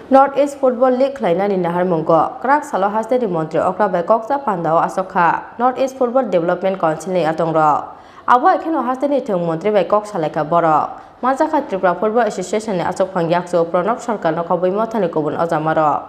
North East Football League Khlainani Naharmungo, Krak Salo Haste di Mantri Okra by Koksa Pandao Asoka, North East Football Development Council ni Adongrok. Awa Ekeno Haste ni Tung Mantri by Kok Khlaikha Borok. Manjaka Tripura Football Association ni Asok Pangyakso Pranab Sarkar no Kabui Motani Kubun Ozamaro.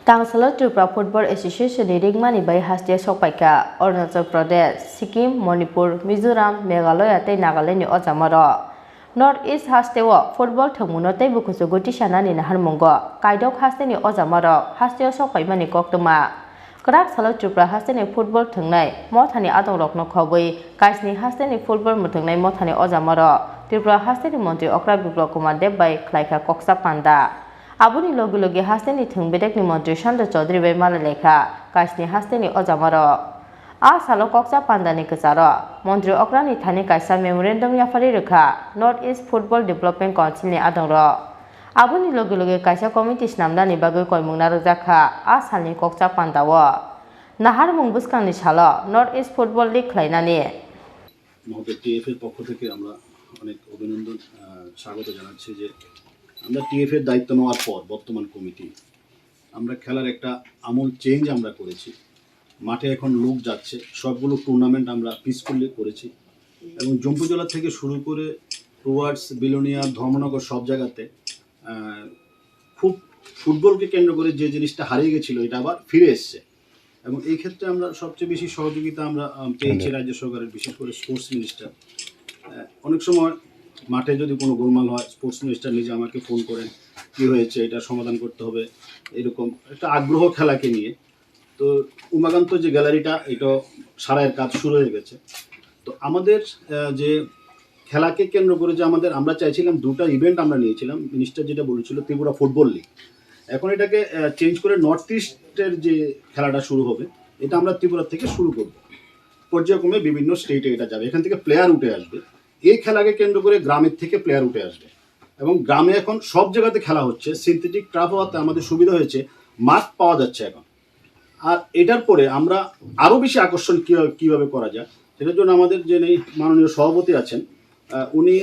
Tang Salo Tripura Football Association ni Rigmani by Haste Sokpaika, Arunachal Pradesh, Sikkim, Manipur, Mizoram, Meghalaya te Nagaland ni Ozamaro. North East Hasteo football thumuno tei bukusu guti sanani Naharmungo kaidok hasteni ojamaro hasteo sokpaimani koktuma krak salo Tripura hasteni football thungnai mothani Adongrok no khobui kaisni hasteni football muthungnai mothani ojamaro Tripura hasteni Mantri Okra Biplop Kumar Deb by Khlaikha koksa panda abuni logi hasteni thungbedek ni Mantri Sandra Chaudhary by Khlaikha kaisni hasteni ojamaro A salo koksa pandani kesaro, Mantri Okra ni thani kaisa memorandum yafari rekha, North East Football Development Council ni Adongrok. Abuni logi kaisa committee snamdani bagui koimungna rojaka, a salni koksa pandawo. Naharmungo buskang ni salo, North East Football League Khlainani. মহোদয় TF এর পক্ষ থেকে আমরা অনেক অভিনন্দন স্বাগত জানাচ্ছি যে আমরা টিএফ এর দায়িত্ব নেওয়ার পর বর্তমান কমিটি আমরা খেলার একটা আমূল চেঞ্জ আমরা করেছি মাঠে এখন লোক যাচ্ছে সবগুলো টুর্নামেন্ট আমরা পিসফুলি করেছি এবং জম্পু জেলা থেকে শুরু করে টুয়ার্ডস বিলোনিয়া ধর্মনগর সব জায়গাতে খুব ফুটবলকে কেন্দ্র করে যে জিনিসটা হারিয়ে গেছিল এটা আবার ফিরে এসছে এবং এই ক্ষেত্রে আমরা সবচেয়ে বেশি সহযোগিতা আমরা পেয়েছি রাজ্য সরকারের বিশেষ করে স্পোর্টস মিনিস্টার অনেক সময় মাঠে যদি কোনো গোলমাল হয় স্পোর্টস মিনিস্টার নিজে আমাকে ফোন করেন কী হয়েছে এটা সমাধান করতে হবে এরকম একটা আগ্রহ খেলাকে নিয়ে তো উমাকান্ত যে গ্যালারিটা এটা সারাইয়ের কাজ শুরু হয়ে গেছে তো আমাদের যে খেলাকে কেন্দ্র করে যে আমরা চাইছিলাম দুটো ইভেন্ট আমরা নিয়েছিলাম মিনিস্টার যেটা বলেছিল ত্রিপুরা ফুটবল লিগ এখন এটাকে চেঞ্জ করে নর্থ ইস্টের যে খেলাটা শুরু হবে এটা আমরা ত্রিপুরা থেকে শুরু করব পর্যায়ক্রমে বিভিন্ন স্টেটে এটা যাবে এখান থেকে প্লেয়ার উঠে আসবে এই খেলাকে কেন্দ্র করে গ্রামের থেকে প্লেয়ার উঠে আসবে এবং গ্রামে এখন সব জায়গাতে খেলা হচ্ছে সিনথেটিক ট্রাফ হওয়াতে আমাদের সুবিধা হয়েছে মাঠ পাওয়া যাচ্ছে এখন আর এটার পরে আমরা আরও বেশি আকর্ষণ কীভাবে করা যায় সেটার জন্য আমাদের যে মাননীয় সভাপতি আছেন উনি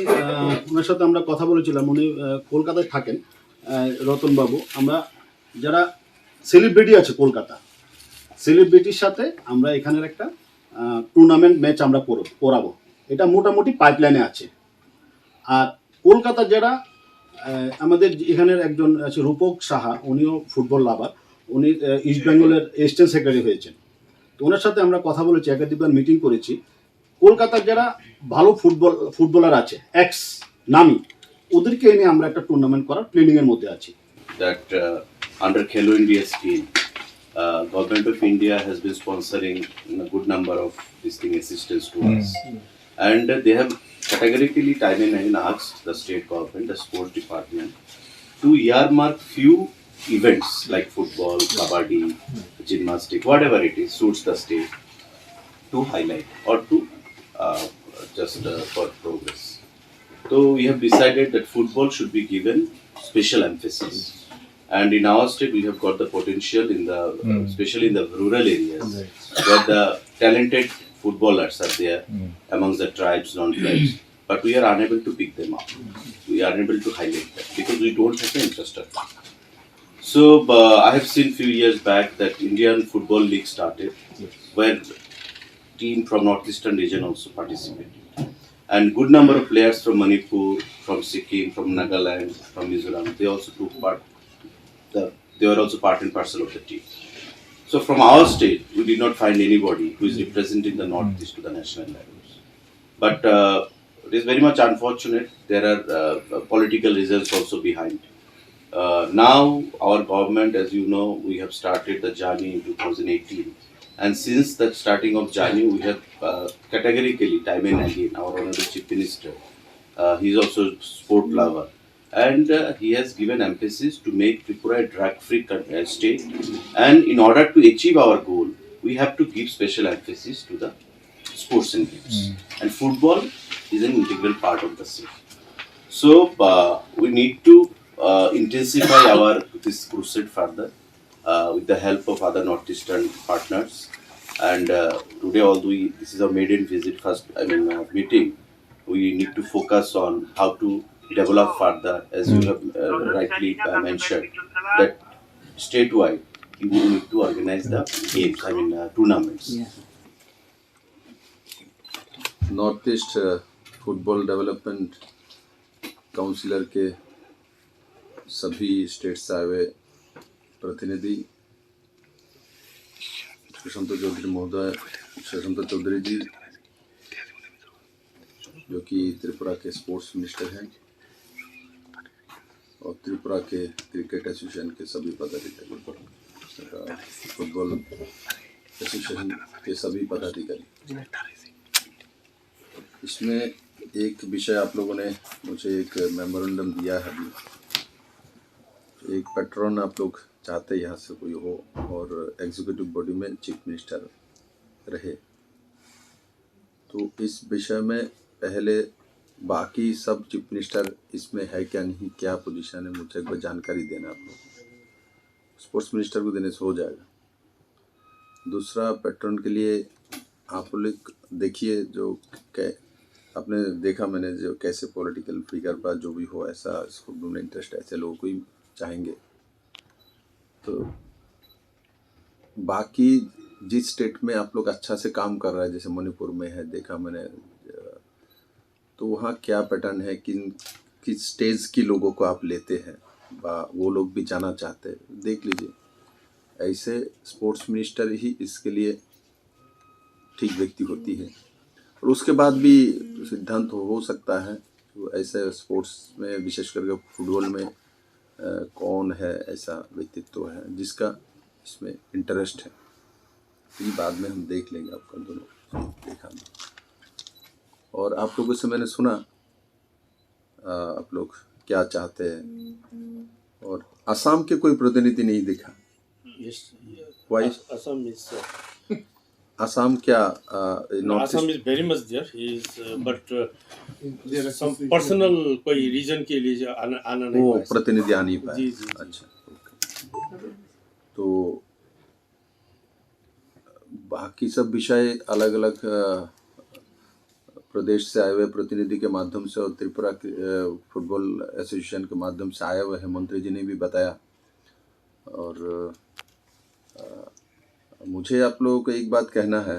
ওনার সাথে আমরা কথা বলেছিলাম উনি কলকাতায় থাকেন রতনবাবু আমরা যারা সেলিব্রিটি আছে কলকাতা সেলিব্রিটির সাথে আমরা এখানের একটা টুর্নামেন্ট ম্যাচ আমরা করাবো এটা মোটামুটি পাইপলাইনে আছে আর কলকাতা যারা আমাদের এখানের একজন আছে রূপক সাহা উনিও ফুটবল লাভার উনি ইস্ট বেঙ্গলের এসিস্ট্যান্ট সেক্রেটারি হয়েছেন তো ওনার সাথে আমরা কথা বলেছি একাধিকবার মিটিং করেছি কলকাতার যারা ভালো ফুটবলার আছে এক্স নামি ওদেরকে এনে আমরা একটা টুর্নামেন্ট করার প্ল্যানিং এর মধ্যে আছি that under Khelo India scheme government of India has been sponsoring a good number of these assistance to us and they have categorically time and asked the state government the sports department to earmark few events like football, kabaddi, gymnastics, whatever it is suits the state to highlight or to just for progress. So we have decided that football should be given special emphasis, and in our state we have got the potential in the especially in the rural areas where the talented footballers are there amongst the tribes, non-tribes, but we are unable to pick them up. We are unable to highlight them because we don't have the infrastructure. So I have seen few years back that Indian Football League started, where team from northeastern region also participated, and good number of players from Manipur, from Sikkim, from Nagaland, from Mizoram, they also took part. They were also part and parcel of the team. So from our state, we did not find anybody who is representing the northeast to the national levels. But it is very much unfortunate. There are political reasons also behind. Now our government, as you know, we have started the journey in 2018 and since the starting of journey we have categorically time and again our honorable chief minister he is also a sport lover and he has given emphasis to make Tripura a drug-free state and in order to achieve our goal we have to give special emphasis to the sports and games and football is an integral part of the state. So we need to intensify this crusade further with the help of other northeastern partners and today although this is our maiden visit meeting we need to focus on how to develop further, as you have rightly mentioned, that statewide you will need to organize the games, I mean tournaments. North east football development councillor के सभी state से आए हुए प्रतिनिधि, शशंत चौधरी महोदय, शशंत चौधरी जी जो कि त्रिपुरा के स्पोर्ट्स मिनिस्टर हैं, और त्रिपुरा के क्रिकेट एसोसिएशन के सभी पदाधिकारी, फुटबॉल एसोसिएशन के सभी पदाधिकारी। इसमें एक विषय आप लोगों ने मुझे एक मेमोरेंडम दिया है अभी, एक पैट्रन आप लोग चाहते यहाँ से कोई हो और एग्जीक्यूटिव बॉडी में चीफ मिनिस्टर रहे, तो इस विषय में पहले बाकी सब चीफ मिनिस्टर इसमें है क्या नहीं, क्या पोजीशन है, मुझे एक बार जानकारी देना आप लोग। स्पोर्ट्स मिनिस्टर को देने से हो जाएगा। दूसरा, पैट्रन के लिए आप लोग देखिए, जो आपने देखा मैंने जो कैसे पॉलिटिकल फिगर पर जो भी हो ऐसा फुटबॉल में इंटरेस्ट ऐसे लोगों को ही चाहेंगे। तो बाकी जिस स्टेट में आप लोग अच्छा से काम कर रहा है, जैसे मणिपुर में है देखा मैंने, तो वहाँ क्या पैटर्न है, किस स्टेज की लोगों को आप लेते हैं, वो लोग भी जाना चाहते हैं, देख लीजिए। ऐसे स्पोर्ट्स मिनिस्टर ही इसके लिए ठीक व्यक्ति होती है, और उसके बाद भी सिद्धांत हो सकता है तो ऐसे स्पोर्ट्स में विशेष करके फुटबॉल में कौन है ऐसा व्यक्तित्व है जिसका इसमें इंटरेस्ट है, ये बाद में हम देख लेंगे, आपका दोनों देखा। और आप लोगों से मैंने सुना आप लोग क्या चाहते हैं, और असम के कोई प्रतिनिधि नहीं दिखा। वाई Assam क्या Assam is very much there. He is, but there are some personal कोई reason के लिए आना नहीं वो पाया। प्रतिनिधि आ नहीं पाए। जी, जी, जी। अच्छा, तो बाकी सब विषय अलग अलग प्रदेश से आए हुए प्रतिनिधि के माध्यम से और त्रिपुरा फुटबॉल एसोसिएशन के माध्यम से आए हुए हैं, मंत्री जी ने भी बताया। और मुझे आप लोगों को एक बात कहना है,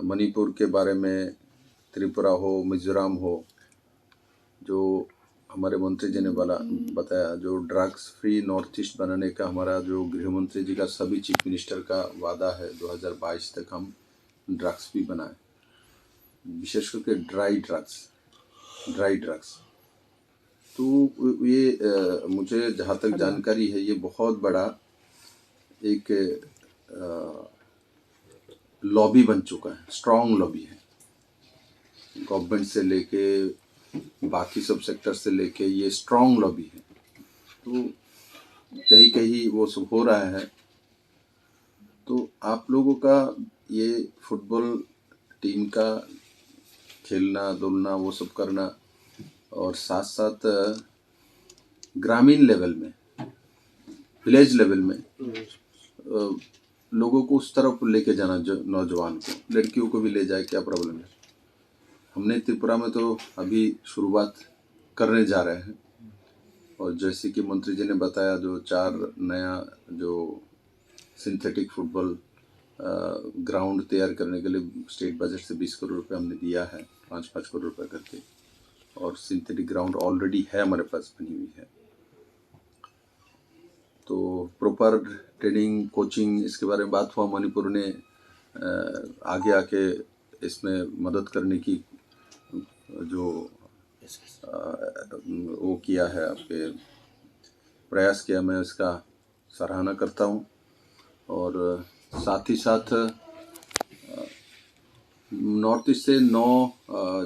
मणिपुर के बारे में, त्रिपुरा हो, मिजोरम हो, जो हमारे मंत्री जी ने बताया, जो ड्रग्स फ्री नॉर्थ ईस्ट बनाने का हमारा जो गृह मंत्री जी का सभी चीफ मिनिस्टर का वादा है, 2022 तक हम ड्रग्स भी बनाएं, विशेष करके ड्राई ड्रग्स। तो ये मुझे जहाँ तक जानकारी है, ये बहुत बड़ा एक लॉबी बन चुका है, स्ट्रॉन्ग लॉबी है, गवर्नमेंट से लेके बाकी सब सेक्टर से लेके ये स्ट्रॉन्ग लॉबी है। तो कहीं कहीं वो सब हो रहा है, तो आप लोगों का ये फुटबॉल टीम का खेलना दौड़ना वो सब करना, और साथ साथ ग्रामीण लेवल में, विलेज लेवल में लोगों को उस तरफ लेके जाना, जो नौजवान को, लड़कियों को भी ले जाए, क्या प्रॉब्लम है। हमने त्रिपुरा में तो अभी शुरुआत करने जा रहे हैं, और जैसे कि मंत्री जी ने बताया, जो 4 नया जो सिंथेटिक फुटबॉल ग्राउंड तैयार करने के लिए स्टेट बजट से 20 करोड़ रुपये हमने दिया है, 5-5 करोड़ रुपये करके, और सिंथेटिक ग्राउंड ऑलरेडी है हमारे पास, बनी हुई है। तो प्रॉपर ट्रेनिंग कोचिंग इसके बारे में बात हुआ, मणिपुर ने आगे आके इसमें मदद करने की जो वो किया है, आपके प्रयास किया, मैं इसका सराहना करता हूँ। और साथ ही साथ नॉर्थ ईस्ट से 9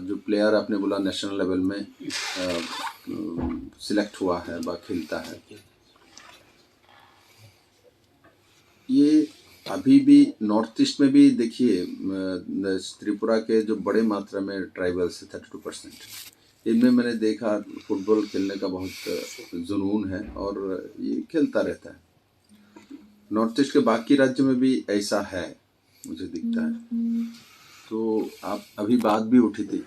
जो प्लेयर आपने बोला नेशनल लेवल में सिलेक्ट हुआ है, खेलता है, ये अभी भी नॉर्थ ईस्ट में भी देखिए, त्रिपुरा के जो बड़े मात्रा में ट्राइबल्स है 32%, इनमें मैंने देखा फुटबॉल खेलने का बहुत जुनून है, और ये खेलता रहता है। नॉर्थ ईस्ट के बाकी राज्य में भी ऐसा है, मुझे दिखता है। तो आप अभी बात भी उठी थी,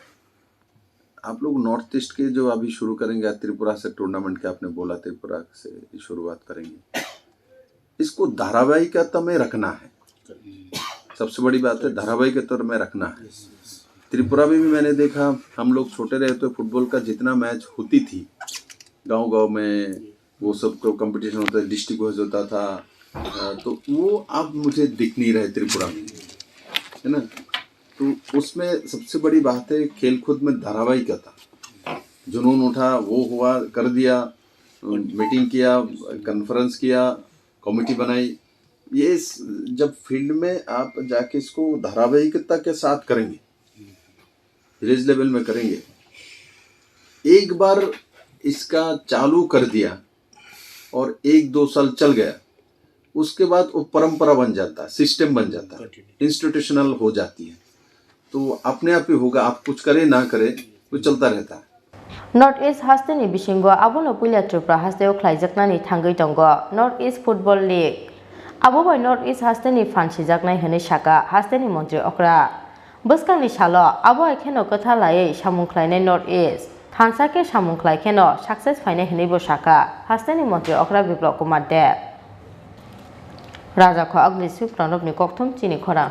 आप लोग नॉर्थ ईस्ट के जो अभी शुरू करेंगे, त्रिपुरा से टूर्नामेंट के आपने बोला, त्रिपुरा से शुरुआत करेंगे, इसको धारावाहिकता में रखना है। सबसे बड़ी बात है धारावाहिकता में रखना है। त्रिपुरा में भी मैंने देखा, हम लोग छोटे रहे तो फुटबॉल का जितना मैच होती थी गांव में, वो सब को कंपटीशन होता है, डिस्ट्रिक्ट वाइज होता था, तो वो अब मुझे दिख नहीं रहे त्रिपुरा में, है ना। तो उसमें सबसे बड़ी बात है खेल कूद में धारावाहिकता, जुनून उठा, वो हुआ, कर दिया, मीटिंग किया, कॉन्फ्रेंस किया, कमेटी बनाई। ये जब फील्ड में आप जाके इसको धारावाहिकता के साथ करेंगे, विलेज लेवल में करेंगे, एक बार इसका चालू कर दिया और 1-2 साल चल गया, उसके बाद वो परंपरा बन जाता है, सिस्टम बन जाता है, इंस्टीट्यूशनल हो जाती है, तो अपने आप ही होगा। आप कुछ करें ना करें, वो चलता रहता है। नॉर्थ ईस्ट हास्टेनी बिशिंगो आबोनो पुलिया त्रिपुरा हास्टेओ ख्लाइजाकनानि थांगै दंगो नॉर्थ ईस्ट फुटबल लीग आबो बाय नॉर्थ ईस्ट हास्टेनी फानसिजाकनाय हनै साका हास्टेनी मंत्री ओक्रा बस्कांनि सालो आबो आइखेनो कथा लायै सामुंख्लायनाय नॉर्थ ईस्ट थानसाके सामुंख्लायखेनो सक्सेस फायनाय हनैबो साका हास्टेनी मंत्री ओक्रा बिप्लब कुमार देव राजाखौ अग्नि सुप्रानबनि कक्थम चिनि खौरां।